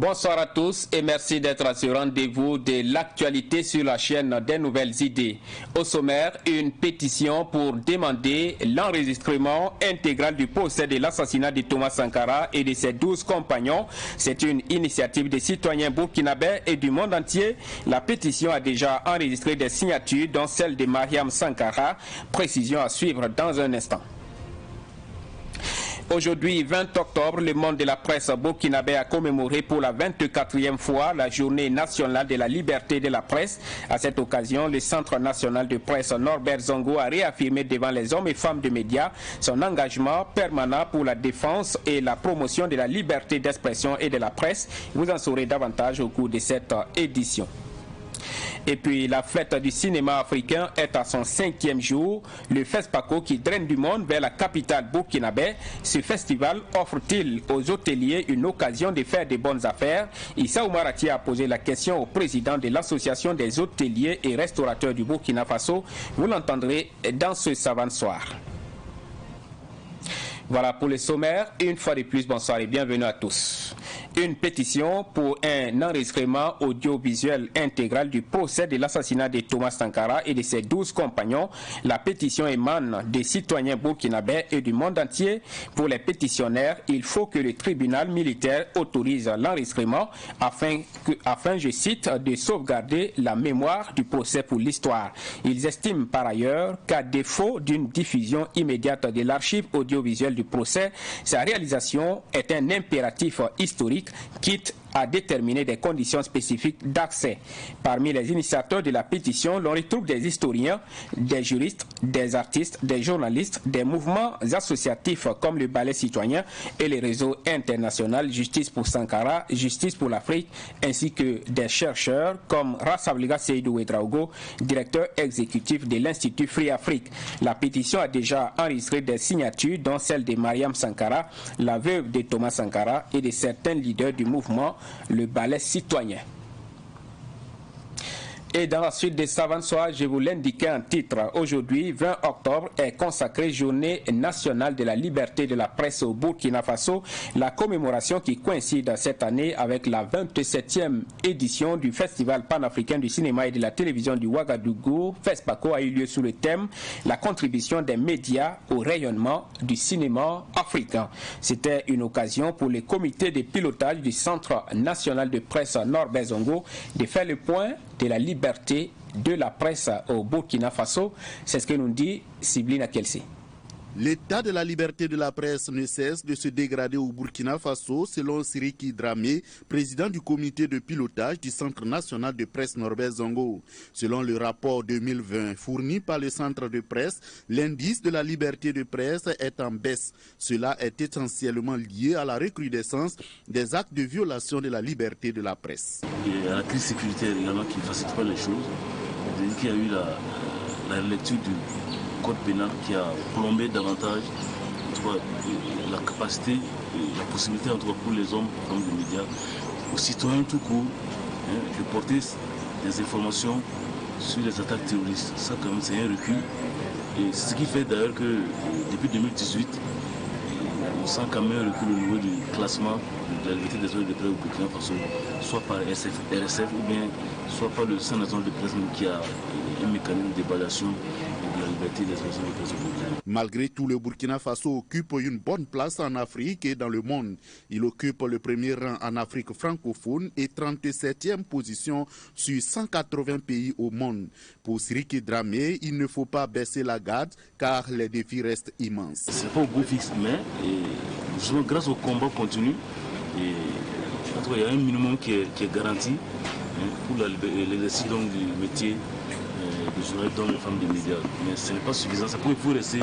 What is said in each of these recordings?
Bonsoir à tous et merci d'être à ce rendez-vous de l'actualité sur la chaîne des nouvelles idées. Au sommaire, une pétition pour demander l'enregistrement intégral du procès de l'assassinat de Thomas Sankara et de ses 12 compagnons. C'est une initiative des citoyens burkinabés et du monde entier. La pétition a déjà enregistré des signatures, dont celle de Mariam Sankara. Précision à suivre dans un instant. Aujourd'hui, 20 octobre, le monde de la presse burkinabé a commémoré pour la 24e fois la journée nationale de la liberté de la presse. À cette occasion, le Centre national de presse Norbert Zongo a réaffirmé devant les hommes et femmes de médias son engagement permanent pour la défense et la promotion de la liberté d'expression et de la presse. Vous en saurez davantage au cours de cette édition. Et puis la fête du cinéma africain est à son 5e jour. Le FESPACO qui draine du monde vers la capitale burkinabé. Ce festival offre-t-il aux hôteliers une occasion de faire de bonnes affaires? Issa Oumarati a posé la question au président de l'association des hôteliers et restaurateurs du Burkina Faso. Vous l'entendrez dans ce savant soir. Voilà pour le sommaire. Une fois de plus, bonsoir et bienvenue à tous. Une pétition pour un enregistrement audiovisuel intégral du procès de l'assassinat de Thomas Sankara et de ses 12 compagnons. La pétition émane des citoyens burkinabés et du monde entier. Pour les pétitionnaires, il faut que le tribunal militaire autorise l'enregistrement afin, je cite, de sauvegarder la mémoire du procès pour l'histoire. Ils estiment par ailleurs qu'à défaut d'une diffusion immédiate de l'archive audiovisuelle du procès, sa réalisation est un impératif historique, quitte à déterminer des conditions spécifiques d'accès. Parmi les initiateurs de la pétition, l'on retrouve des historiens, des juristes, des artistes, des journalistes, des mouvements associatifs comme le Ballet citoyen et le réseau international Justice pour Sankara, Justice pour l'Afrique, ainsi que des chercheurs comme Rassabliga Seydou Ouedraogo, directeur exécutif de l'Institut Free Afrique. La pétition a déjà enregistré des signatures, dont celle de Mariam Sankara, la veuve de Thomas Sankara, et de certains leaders du mouvement le Ballet citoyen. Et dans la suite des savants soirs, je vous l'indiquais en titre. Aujourd'hui, 20 octobre, est consacrée Journée nationale de la liberté de la presse au Burkina Faso. La commémoration qui coïncide cette année avec la 27e édition du Festival panafricain du cinéma et de la télévision du Ouagadougou, FESPACO, a eu lieu sous le thème « La contribution des médias au rayonnement du cinéma africain ». C'était une occasion pour le comité de pilotage du Centre national de presse Norbert Zongo de faire le point de la liberté de la presse au Burkina Faso. C'est ce que nous dit Siblina Kelsey. L'état de la liberté de la presse ne cesse de se dégrader au Burkina Faso, selon Siriki Dramé, président du comité de pilotage du Centre national de presse Norbert Zongo. Selon le rapport 2020 fourni par le centre de presse, l'indice de la liberté de presse est en baisse. Cela est essentiellement lié à la recrudescence des actes de violation de la liberté de la presse. Et à la crise sécuritaire également qui ne facilite pas les choses. Il y a eu la lecture du code pénal qui a plombé davantage la capacité et la possibilité pour les hommes, femmes des médias, aux citoyens tout court, de porter des informations sur les attaques terroristes. Ça quand même c'est un recul. Et c'est ce qui fait d'ailleurs que depuis 2018, on sent quand même un recul au niveau du classement de la liberté des organes de presse au Burkina Faso, soit par RSF ou bien soit par le Centre national de presse qui a un mécanisme d'évaluation de la liberté d'expression de presse au Burkina. Malgré tout, le Burkina Faso occupe une bonne place en Afrique et dans le monde. Il occupe le premier rang en Afrique francophone et 37e position sur 180 pays au monde. Pour Siriki Dramé, il ne faut pas baisser la garde car les défis restent immenses. Ce n'est pas au goût fixe, mais justement, grâce au combat continu, il y a un minimum qui est garanti pour l'exercice du métier de journaliste d'hommes et femmes des médias. Mais ce n'est pas suffisant. Il faut rester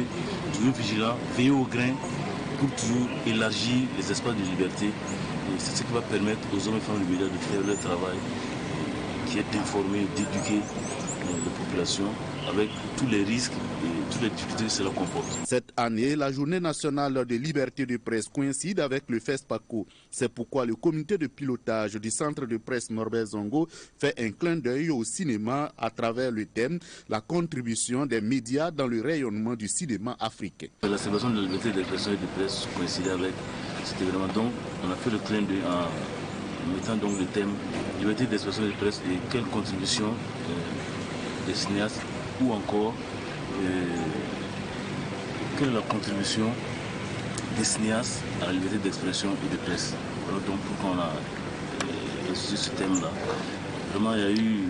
toujours vigilant, veiller au grain pour toujours élargir les espaces de liberté. Et c'est ce qui va permettre aux hommes et femmes des médias de faire leur travail, qui est d'informer, d'éduquer les populations avec tous les risques et toutes les difficultés que cela comporte. Cette année, la journée nationale de liberté de presse coïncide avec le FESPACO. C'est pourquoi le comité de pilotage du centre de presse Norbert Zongo fait un clin d'œil au cinéma à travers le thème « La contribution des médias dans le rayonnement du cinéma africain ». La célébration de la liberté d'expression et de presse coïncide avec cet événement. Donc, on a fait le clin d'œil en mettant donc le thème liberté d'expression de presse et quelle contribution des cinéastes ou encore quelle est la contribution des cinéastes à la liberté d'expression et de presse. Alors donc pourquoi on a étudié ce thème-là. Vraiment il y a eu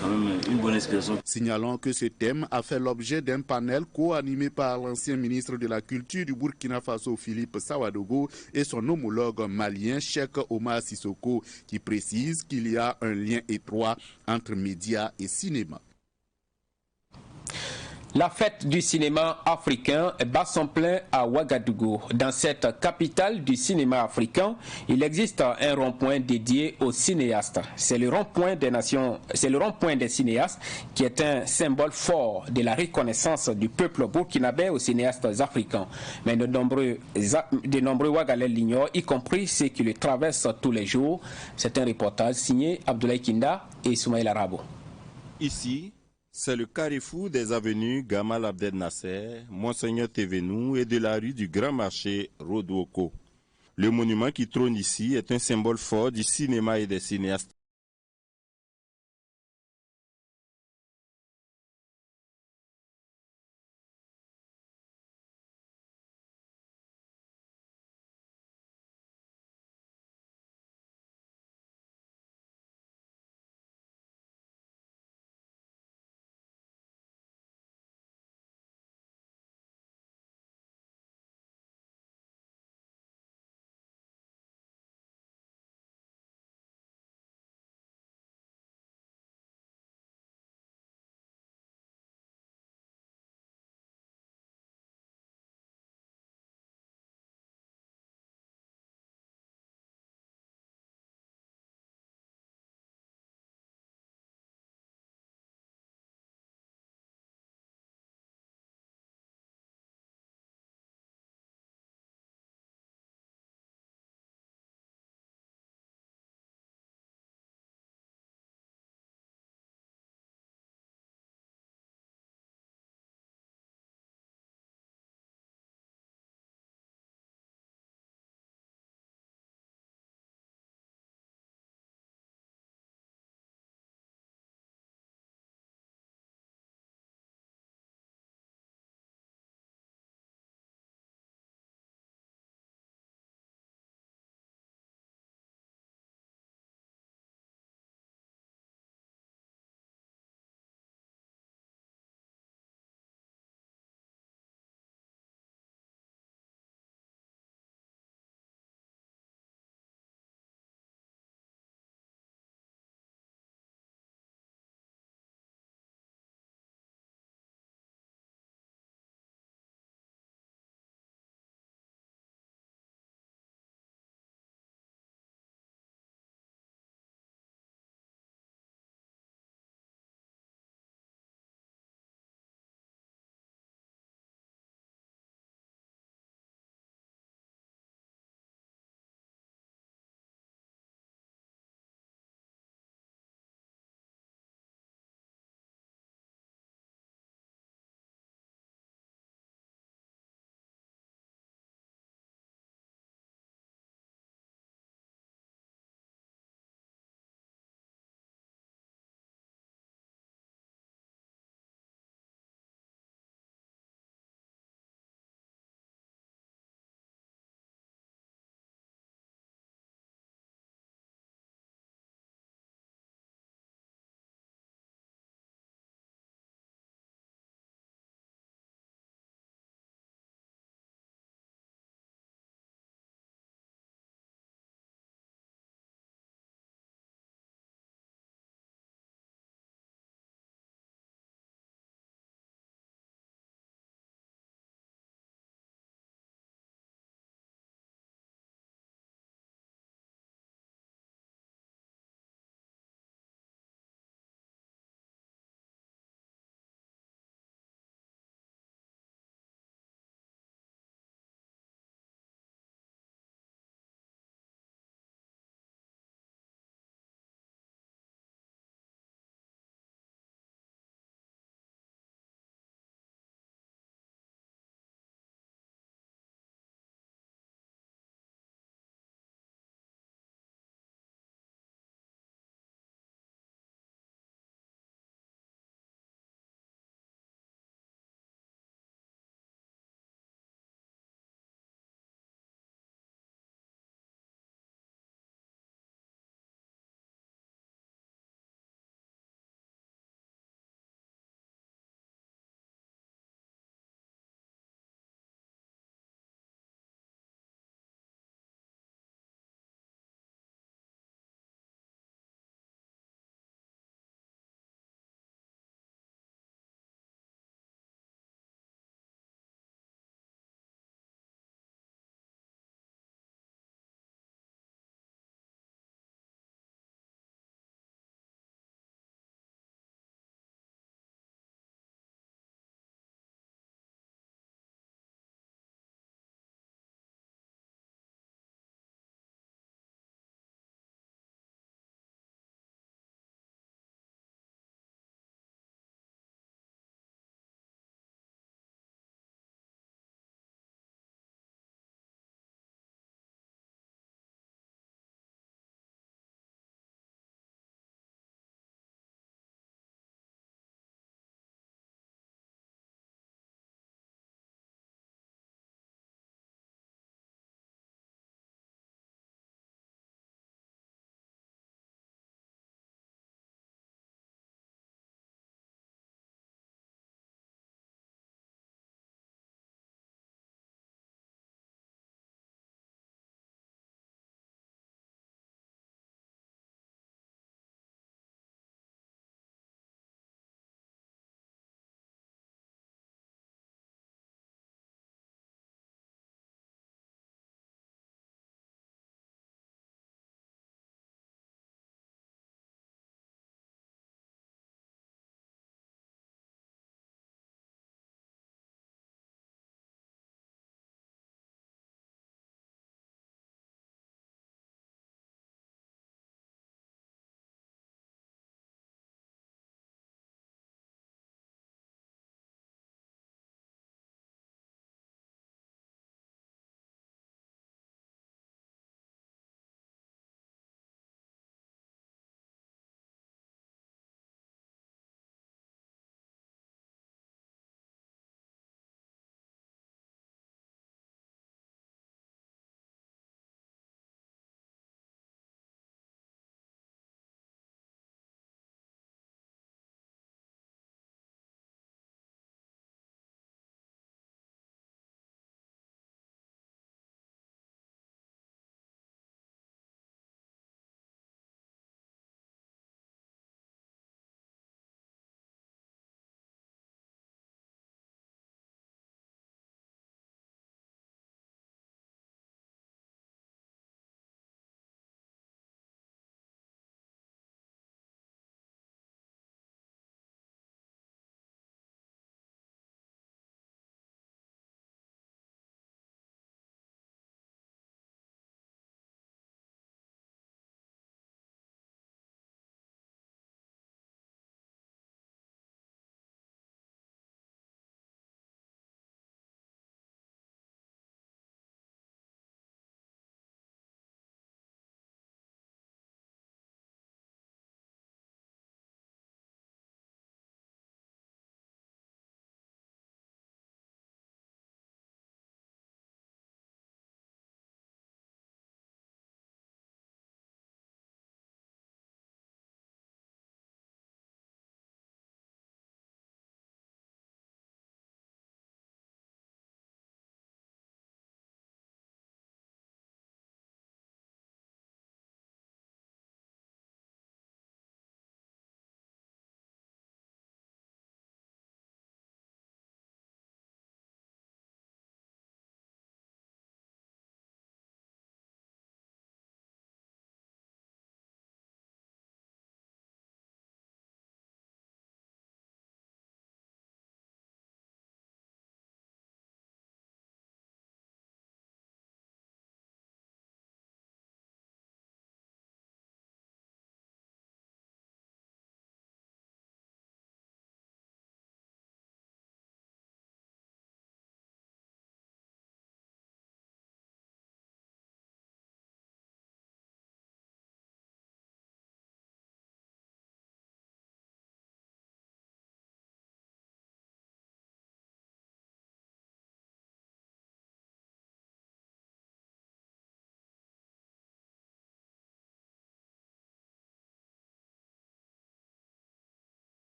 quand même une bonne inspiration. Signalons que ce thème a fait l'objet d'un panel co-animé par l'ancien ministre de la Culture du Burkina Faso, Philippe Sawadogo, et son homologue malien, Cheikh Omar Sissoko, qui précise qu'il y a un lien étroit entre médias et cinéma. La fête du cinéma africain bat son plein à Ouagadougou. Dans cette capitale du cinéma africain, il existe un rond-point dédié aux cinéastes. C'est le rond-point des nations, c'est le rond-point des cinéastes qui est un symbole fort de la reconnaissance du peuple burkinabé aux cinéastes africains. Mais de nombreux Ouagalais l'ignorent, y compris ceux qui le traversent tous les jours. C'est un reportage signé Abdoulaye Kinda et Soumaïla Arabo. Ici, c'est le carrefour des avenues Gamal Abdel Nasser, Monseigneur Thévenoud et de la rue du Grand Marché Rodouoko. Le monument qui trône ici est un symbole fort du cinéma et des cinéastes